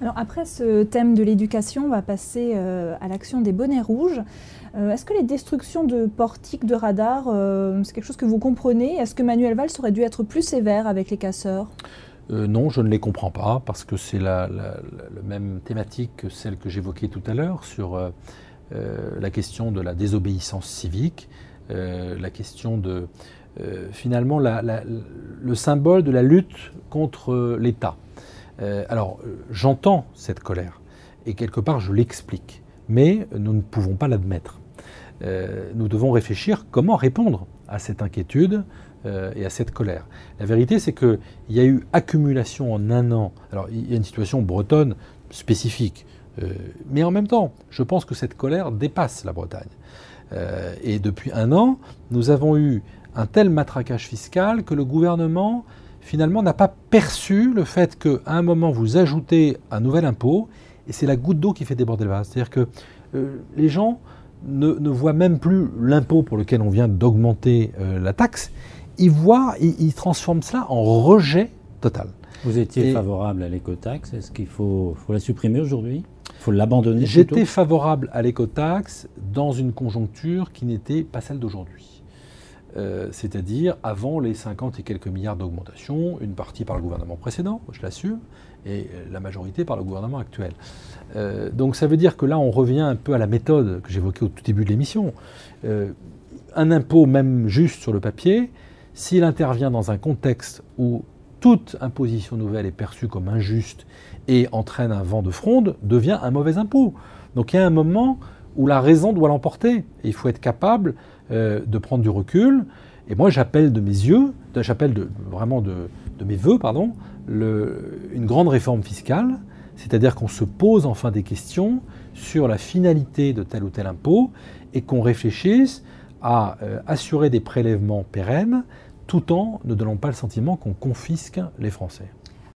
Alors après ce thème de l'éducation, on va passer à l'action des bonnets rouges. Est-ce que les destructions de portiques, de radars, c'est quelque chose que vous comprenez? Est-ce que Manuel Valls aurait dû être plus sévère avec les casseurs? Non, je ne les comprends pas, parce que c'est la même thématique que celle que j'évoquais tout à l'heure sur la question de la désobéissance civique, la question de finalement le symbole de la lutte contre l'État. Alors, j'entends cette colère, et quelque part je l'explique, mais nous ne pouvons pas l'admettre. Nous devons réfléchir comment répondre à cette inquiétude et à cette colère. La vérité, c'est qu'il y a eu accumulation en un an. Alors, il y a une situation bretonne spécifique, mais en même temps, je pense que cette colère dépasse la Bretagne. Et depuis un an, nous avons eu un tel matraquage fiscal que le gouvernement, finalement, n'a pas perçu le fait qu'à un moment, vous ajoutez un nouvel impôt, et c'est la goutte d'eau qui fait déborder le vase. C'est-à-dire que les gens ne voient même plus l'impôt pour lequel on vient d'augmenter la taxe, ils transforment cela en rejet total. Vous étiez favorable à l'écotaxe, est-ce qu'il faut la supprimer aujourd'hui? Il faut l'abandonner? J'étais favorable à l'écotaxe dans une conjoncture qui n'était pas celle d'aujourd'hui. C'est-à-dire avant les 50 et quelques milliards d'augmentation, une partie par le gouvernement précédent, je l'assume, et la majorité par le gouvernement actuel. Donc ça veut dire que là on revient un peu à la méthode que j'évoquais au tout début de l'émission. Un impôt même juste sur le papier, s'il intervient dans un contexte où toute imposition nouvelle est perçue comme injuste et entraîne un vent de fronde, devient un mauvais impôt. Donc il y a un moment où la raison doit l'emporter. Et il faut être capable de prendre du recul. Et moi j'appelle de mes yeux, vraiment de mes vœux, une grande réforme fiscale, c'est-à-dire qu'on se pose enfin des questions sur la finalité de tel ou tel impôt et qu'on réfléchisse à assurer des prélèvements pérennes tout en ne donnant pas le sentiment qu'on confisque les Français.